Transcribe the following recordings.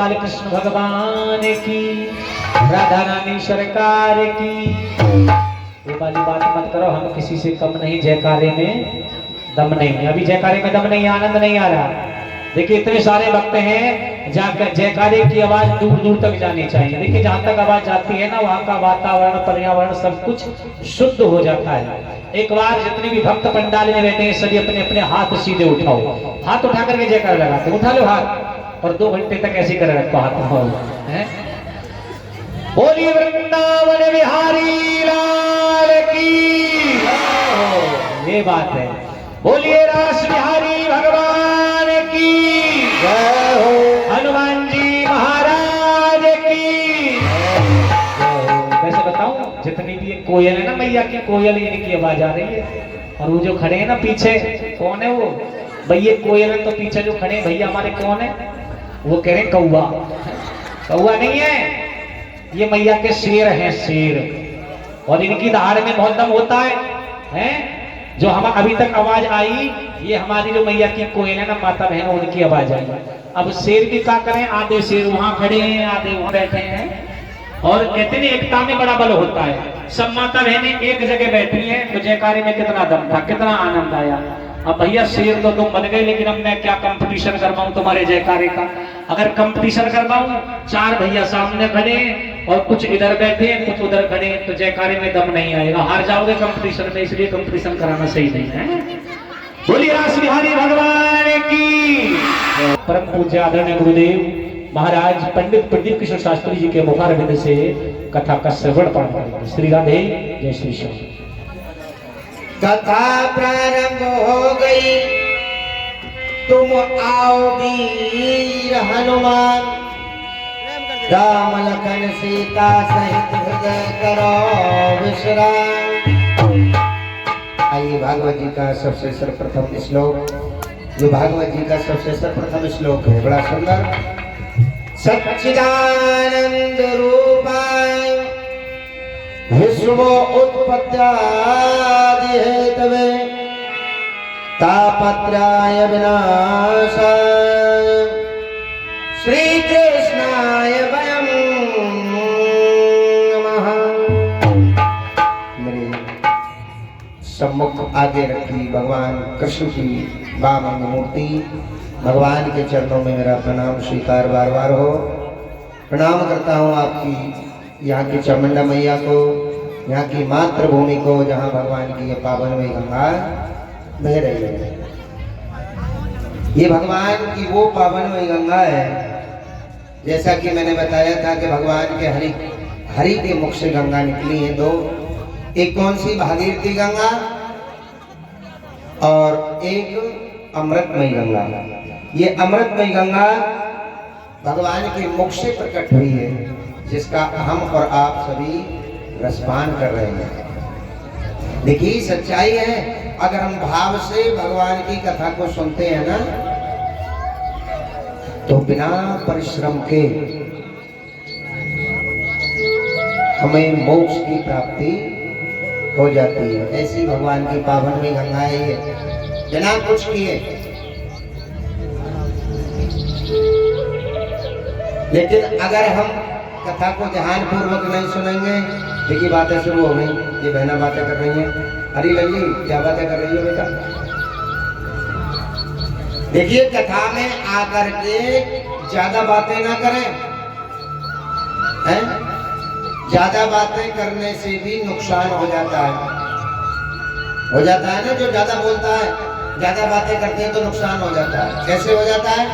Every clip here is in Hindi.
गोपाल कृष्ण भगवान की, राधा रानी सरकार की। ये वाली बात मत करो, हम किसी से कम नहीं, जयकारे में दम नहीं। अभी जयकारे में दम नहीं, आनंद नहीं आ रहा। देखिए इतने सारे भक्त हैं, जाकर जयकारे की आवाज दूर दूर तक जानी चाहिए। देखिए जहां तक आवाज जाती है ना, वहां का वातावरण पर्यावरण सब कुछ शुद्ध हो जाता है। एक बार जितने भी भक्त पंडाल में बैठे हैं सभी अपने अपने हाथ सीधे उठाओ, हाथ उठा करके जयकारा लगाते, उठा लो हाथ, और 2 घंटे तक ऐसे कर रखो हाथ है। बोलिए वृंदावन बिहारी लाल की, ये बात है। बोलिए रास बिहारी भगवान की जय हो, हनुमान जी महाराज की। वैसे बताऊं, जितनी भी एक कोयल है ना मैया की, कोयल इनकी आवाज आ रही है। और वो जो खड़े हैं ना पीछे, कौन है वो भैया? कोयल है तो पीछे जो खड़े हैं भैया हमारे कौन है? वो कह रहे कौआ। कौआ नहीं है, ये मैया के शेर हैं, शेर। और इनकी दहाड़ में बहुत दम होता है? जो हम अभी तक आवाज आई, ये हमारी जो मैया की कोयल है ना, माता बहन, उनकी आवाज आई। अब शेर भी क्या करें, आधे शेर वहां खड़े हैं, आधे वहां बैठे हैं। और कहते हैं एकता में बड़ा बल होता है। सब माता बहनें एक जगह बैठी हैं, तो जयकारे में कितना दम था, कितना आनंद आया। अब भैया शेर तो तुम बन गए, लेकिन अब मैं क्या कंपटीशन करवाऊं तुम्हारे जयकारे का? अगर कंपटीशन करवाऊं, 4 भैया सामने खड़े और कुछ इधर बैठे हैं, कुछ उधर खड़े हैं, तो जयकारे में दम नहीं आएगा, हार जाओगे कंपटीशन में। इसलिए कंपटीशन कराना सही नहीं है। बोलिए रास बिहारी भगवान की। परम पूज्य आदरणीय गुरुदेव महाराज पंडित प्रदीप किशोर शास्त्री जी के मुखारविंद से कथा का श्रवण पाठ करेंगे। श्री राधे, जय श्री श्याम। कथा प्रारंभ हो गई, तुम आओ वीर हनुमान, राम लखन सीता सहित हृदय करो विश्राम। आइए भागवत जी का सबसे सर्वप्रथम श्लोक, जो भागवत जी का सबसे सर्वप्रथम श्लोक है, बड़ा सुंदर। सच्चिदानंद रूपाय विश्व उत्पत्त्यादि हेतवे तापत्रय विनाशाय श्री कृष्णाय वयं नमः। मेरे सम्मुख आगे रखी भगवान कृष्ण की वामंग मूर्ति, भगवान के चरणों में मेरा प्रणाम स्वीकार बार बार हो। प्रणाम करता हूँ आपकी यहाँ की चामुंडा मैया को, यहाँ की मातृभूमि को, जहाँ भगवान की ये पावन में गंगा बह रही है। ये भगवान की वो पावन में गंगा है, जैसा कि मैंने बताया था कि भगवान के हरि के मुख से गंगा निकली है 2। एक कौन सी? भागीरथी गंगा, और एक अमृतमयी गंगा। ये अमृतमयी गंगा भगवान के मुख से प्रकट हुई है, जिसका हम और आप सभी रसपान कर रहे हैं। देखिए सच्चाई है, अगर हम भाव से भगवान की कथा को सुनते हैं ना, तो बिना परिश्रम के हमें मोक्ष की प्राप्ति हो जाती है। ऐसी भगवान की पावन में गंगा है ये, बिना कुछ किए। लेकिन अगर हम कथा को ध्यान पूर्वक नहीं सुनेंगे, देखिए बातें शुरू हो गई, ये बहना बातें कर रही हैं। अरे लल्ली क्या बातें कर रही हो बेटा? देखिए कथा में आकर के ज्यादा बातें ना करें, हैं? ज्यादा बातें करने से भी नुकसान हो जाता है ना। जो ज्यादा बोलता है, ज्यादा बातें करते हैं तो नुकसान हो जाता है। कैसे हो जाता है?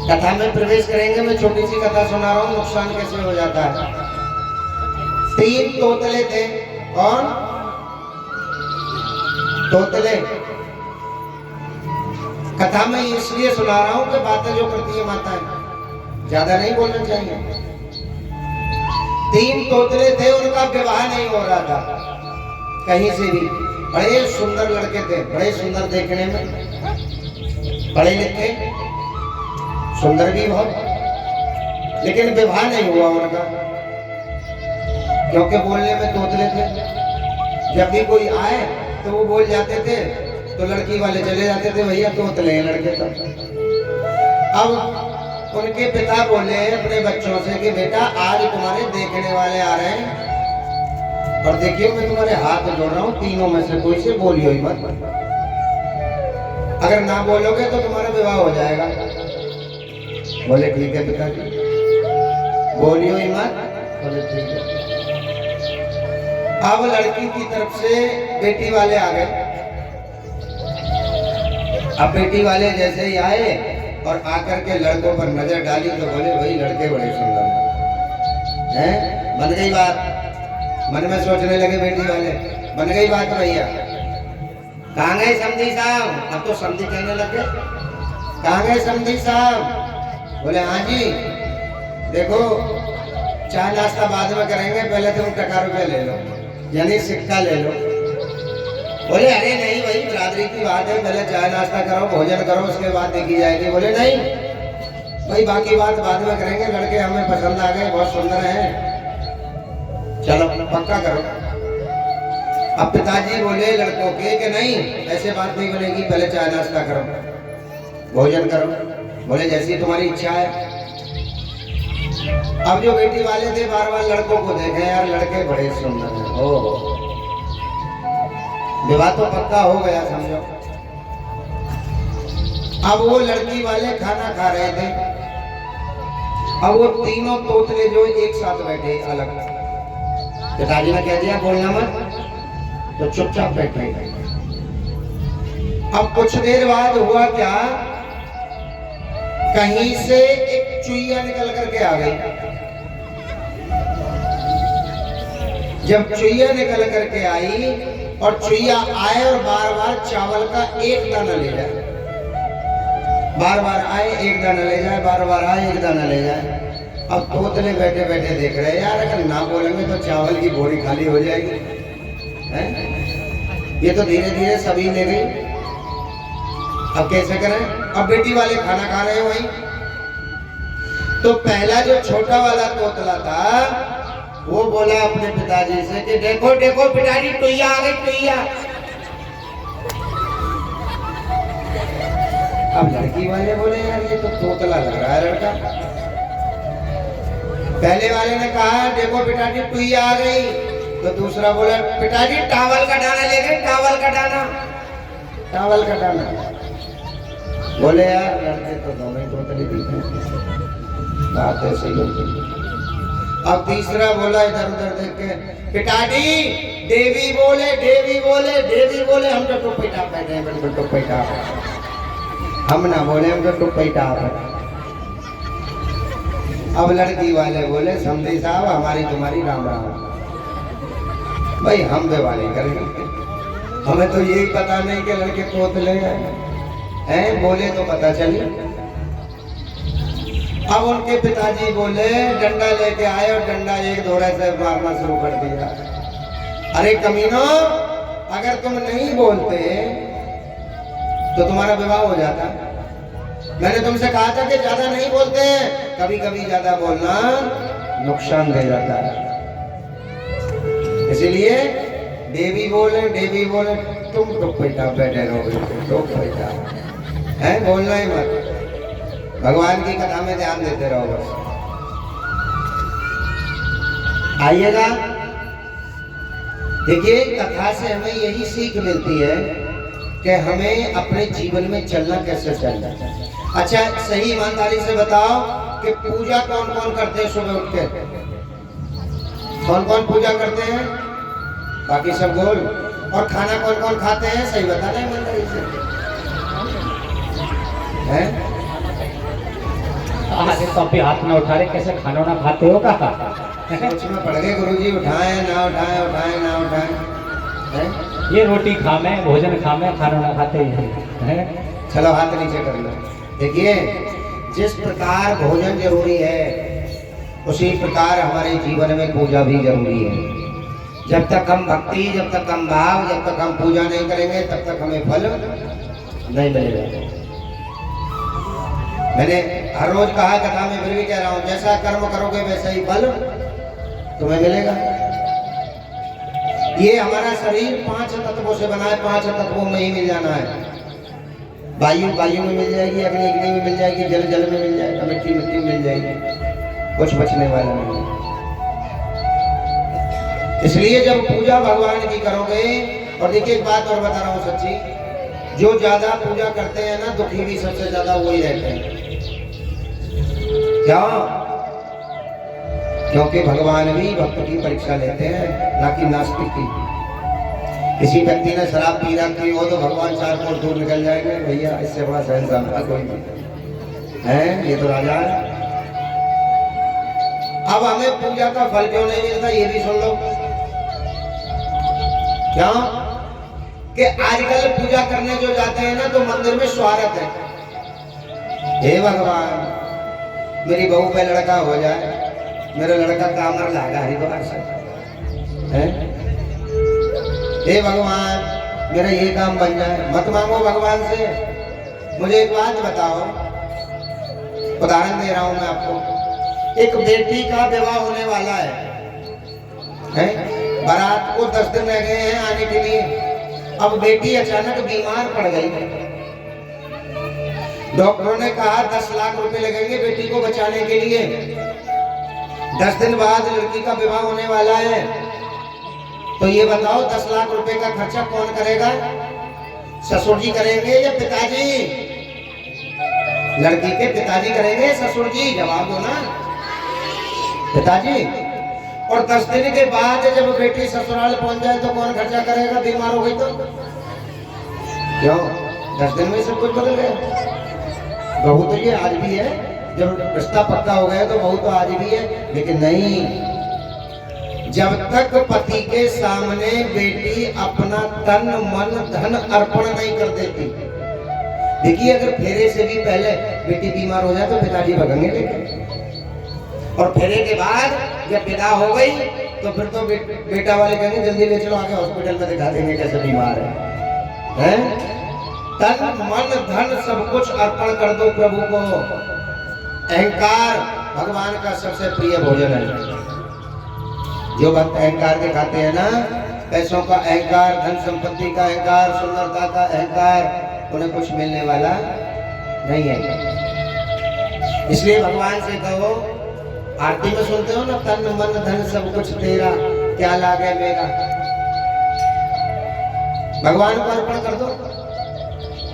कथा में प्रवेश करेंगे, मैं छोटी सी कथा सुना रहा हूँ, नुकसान कैसे हो जाता है। 3 तोतले थे। कौन? तोतले। कथा में इसलिए सुना रहा हूँ कि बातें जो करती है माताएं, ज्यादा नहीं बोलना चाहिए। 3 तोतले थे, उनका विवाह नहीं हो रहा था कहीं से भी। बड़े सुंदर लड़के थे, बड़े सुंदर देखने में, पढ़े लिखे, सुंदर भी बहुत, लेकिन विवाह नहीं हुआ उनका, क्योंकि बोलने में तोतले थे। जब भी कोई आए तो वो बोल जाते थे, तो लड़की वाले चले जाते थे, भैया तोतले हैं लड़के। तो अब उनके पिता बोले अपने बच्चों से कि बेटा आज तुम्हारे देखने वाले आ रहे हैं और देखिए मैं तुम्हारे हाथ जोड़ रहा हूँ, तीनों में से कोई से बोलियो ही मत, अगर ना बोलोगे तो तुम्हारा विवाह हो जाएगा। बोले ठीक है पिताजी, बोलियो ही मत। बोले ठीक है। अब लड़की की तरफ से बेटी वाले आ गए। अब बेटी वाले जैसे ही आए और आकर के लड़कों पर नजर डाली तो बोले भाई लड़के बड़े सुंदर हैं। बन गई बात, मन में सोचने लगे बेटी वाले, बन गई बात भैया। कहाँ गए समधी साहब? अब तो समधी कहने लगे, कहाँ गए समधी साहब? बोले हाँ जी, देखो चाय नाश्ता बाद में करेंगे, पहले तुम टका रुपया ले लो, यानी सिक्का ले लो। बोले अरे नहीं भाई बिरादरी की बात है, पहले चाय नाश्ता करो, भोजन करो, उसके बाद देखी जाएगी। बोले नहीं भाई बाकी बात बाद में करेंगे, लड़के हमें पसंद आ गए, बहुत सुंदर हैं, चलो पक्का करो। अब पिताजी बोले लड़कों के कि नहीं ऐसे बात नहीं बनेगी, पहले चाय नाश्ता करो, भोजन करो। बोले जैसी तुम्हारी इच्छा है। अब जो बेटी वाले थे बार बार लड़कों को देखे, यार लड़के बड़े सुंदर हैं, ओ विवाह तो पक्का हो गया समझो। अब वो लड़की वाले खाना खा रहे थे, अब वो तीनों तोतले जो एक साथ बैठे अलग, पिताजी ने कह दिया बोलना मत, तो चुपचाप बैठे। अब कुछ देर बाद हुआ क्या, कहीं से एक चुईया निकल करके आ गई। जब चुईया निकल करके आई और चुईया आए और बार बार चावल का एक दाना ले जाए, बार बार आए एक दाना ले जाए, बार बार आए एक दाना ले जाए। अब तोतले बैठे बैठे देख रहे हैं, यार अगर ना बोलेंगे तो चावल की बोरी खाली हो जाएगी, हैं? ये तो धीरे धीरे सभी ले गई, अब कैसे करें? अब बेटी वाले खाना खा रहे हो वहीं, तो पहला जो छोटा वाला तोतला था वो बोला अपने पिताजी से कि देखो देखो पिताजी टुईया आ गई, टुईया। अब लड़की वाले बोले यार ये तो तोतला लग रहा है लड़का। पहले वाले ने कहा देखो पिताजी टुईया आ गई, तो दूसरा बोला पिताजी टावल का दाना ले गए, टावल का दाना, टावल का दाना। बोले यार लड़के तो दोनों ही तोतले दिखे, बात ऐसी होती। अब तीसरा बोला इधर उधर देख के पिताजी देवी बोले, देवी बोले, देवी बोले, हम तो टुप्पी टाप बैठे हैं, बिल्कुल टुप्पी टाप, हम ना बोले हम तो टुप्पी टाप है। अब लड़की वाले बोले समधी साहब हमारी तुम्हारी राम राम, भाई हम बेवाली करेंगे, हमें तो यही पता नहीं कि लड़के तोतले हैं, बोले तो पता चले। अब उनके पिताजी बोले डंडा लेके आए और डंडा एक धोरे से मारना शुरू कर दिया। अरे कमीनो अगर तुम नहीं बोलते तो तुम्हारा विवाह हो जाता। मैंने तुमसे कहा था कि ज्यादा नहीं बोलते, कभी कभी ज्यादा बोलना नुकसान दे जाता है, इसीलिए देवी बोले, तुम तो पैसा बैठे रहो, तो पैसा है, बोलना ही मत, भगवान की कथा में ध्यान देते रहो बस। आइएगा, देखिए कथा से हमें यही सीख मिलती है कि हमें अपने जीवन में चलना कैसे चलना। अच्छा सही ईमानदारी से बताओ कि पूजा कौन कौन करते हैं सुबह उठ के? कौन कौन पूजा करते हैं? बाकी सब बोल। और खाना कौन कौन खाते हैं? सही बताना ईमानदारी से हैं? अरे तो अभी हाथ ना उठा रहे, कैसे खाना ना खाते हो? का सोच में पड़ गए गुरुजी, उठाए ना उठाए, उठाए ना उठाए, ये रोटी खामे, भोजन खामे, खाना ना खाते हैं। चलो हाथ नीचे कर लो। देखिए जिस प्रकार भोजन जरूरी है उसी प्रकार हमारे जीवन में पूजा भी जरूरी है। जब तक हम भक्ति, जब तक हम भाव, जब तक हम पूजा नहीं करेंगे तब तक हमें फल नहीं मिलेगा। मैंने हर रोज कहा कथा में, फिर भी कह रहा हूं, जैसा कर्म करोगे वैसा ही फल तुम्हें मिलेगा। ये हमारा शरीर 5 तत्वों से बना है, 5 तत्वों में ही मिल जाना है। वायु वायु में मिल जाएगी, अग्नि अग्नि में मिल जाएगी, जल जल में मिल जाएगा, मिट्टी मिट्टी में मिल जाएगी, कुछ बचने वाला नहीं। इसलिए जब पूजा भगवान की करोगे, और देखिए एक बात और बता रहा हूँ सच्ची, जो ज्यादा पूजा करते हैं ना, दुखी भी सबसे ज्यादा वही रहते हैं। क्या? क्योंकि भगवान भी भक्त की परीक्षा लेते हैं, ना कि नास्तिक की। किसी व्यक्ति ने शराब पी रखी हो तो भगवान 4 कोस दूर निकल जाएंगे, भैया इससे बड़ा शहंशाह कोई नहीं है, ये तो राजा है। अब हमें पूजा का फल क्यों नहीं मिलता, ये भी सुन लो। क्या? कि आजकल पूजा करने जो जाते हैं ना, तो मंदिर में स्वागत है, हे भगवान मेरी बहू पे लड़का हो जाए, मेरा लड़का कामर लागा हरिद्वार से, हैं? हे भगवान मेरा ये काम बन जाए। मत मांगो भगवान से। मुझे एक बात बताओ, उदाहरण दे रहा हूं मैं आपको। एक बेटी का विवाह होने वाला है? बारात को 10 दिन रह गए हैं आने के लिए। अब बेटी अचानक बीमार पड़ गई। डॉक्टरों ने कहा 10 लाख रुपए लगेंगे बेटी को बचाने के लिए। 10 दिन बाद लड़की का विवाह होने वाला है, तो ये बताओ 10 लाख रुपए का खर्चा कौन करेगा? ससुर जी करेंगे या पिताजी? लड़की के पिताजी करेंगे, ससुर जी? जवाब दो ना, पिताजी। और 10 दिन के बाद जब बेटी ससुराल पहुंच जाए तो कौन खर्चा करेगा? बीमार हो गई तो क्यों? 10 दिन में सब कुछ बदल गया। बहू तो ये आज भी है, जब रिश्ता पक्का हो गया तो बहू तो आज भी है। लेकिन नहीं, जब तक पति के सामने बेटी अपना तन मन धन अर्पण नहीं कर देती। देखिए अगर फेरे से भी पहले बेटी बीमार हो जाए तो पिताजी भगेंगे लेके, और फेरे के बाद जब विदा हो गई तो फिर तो बेटा वाले कहेंगे जल्दी ले चलो आगे हॉस्पिटल में दिखा देंगे कैसे बीमार है, हैं? तन मन धन सब कुछ अर्पण कर दो प्रभु को। अहंकार भगवान का सबसे प्रिय भोजन है। जो भक्त अहंकार दिखाते हैं ना, पैसों का अहंकार, धन संपत्ति का अहंकार, सुंदरता का अहंकार, उन्हें कुछ मिलने वाला नहीं है। इसलिए भगवान से कहो, आरती में सुनते हो ना, तन मन धन सब कुछ तेरा, क्या लागे मेरा। भगवान को अर्पण कर दो,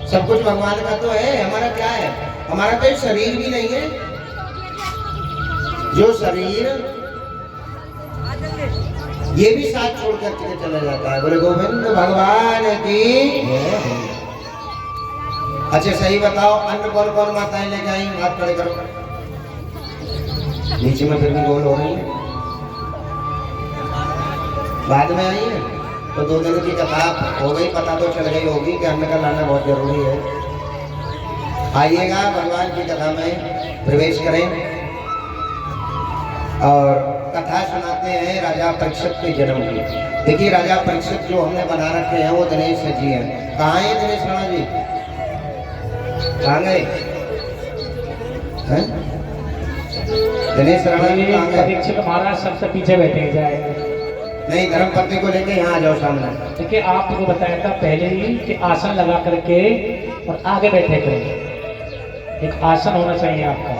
सब कुछ भगवान का तो है। हमारा क्या है? हमारा कोई शरीर भी नहीं है। जो शरीर ये भी साथ छोड़ करके चला जाता है। बोले गोविंद भगवान की। अच्छा सही बताओ, अन्न कौन कौन माताएं लेके आई? हाथ खड़े करो। नीचे में फिर भी गोल हो रही है, बाद में आई है तो 2 दिन की कथा हो गई, पता तो चल गई होगी कि अन्न का लाना बहुत जरूरी है। आइएगा भगवान की कथा में प्रवेश करें और कथा सुनाते हैं राजा परीक्षित के जन्म की। देखिए राजा परीक्षित जो हमने बना रखे हैं वो दिनेश जी हैं। कहाँ है दिनेश राणा जी? कहाँ गए? दिनेश राणा जी कहाँ गए? परीक्षित महाराज सबसे पीछे बैठे जाए। नहीं, धर्मपत्नी को लेके यहाँ आ जाओ सामने। देखिए आपको बताया था पहले ही कि आसन लगा करके और आगे बैठे करें। एक आसन होना चाहिए आपका।